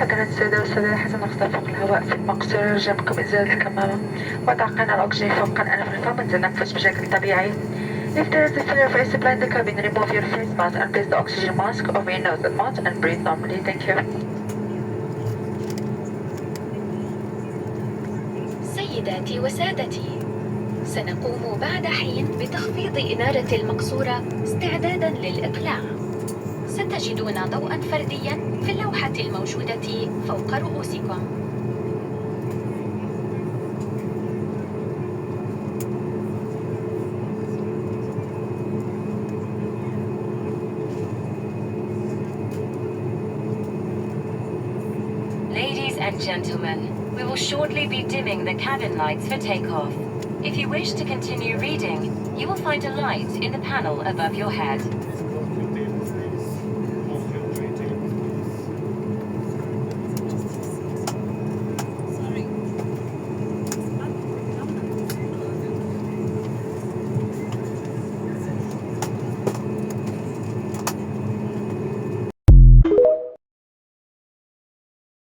حضرات السادة والسادة، حسن اختفاق الهواء في المقصورة. يرجى إزالة الكمامة وضع قناع الأكسجين فوق الأنف لفم التنفس بشكل طبيعي. If there is a filler face, supply the cabin, remove your face mask and place the oxygen mask over your nose and mouth and breathe normally. Thank you. سيداتي وسادتي، سنقوم بعد حين بتخفيض إنارة المقصورة استعداداً للإقلاع. ستجدون ضوءاً فردياً في اللوحة الموجودة فوق رؤوسكم. Ladies and gentlemen, we will shortly be dimming the cabin lights for takeoff. If you wish to continue reading, you will find a light in the panel above your head.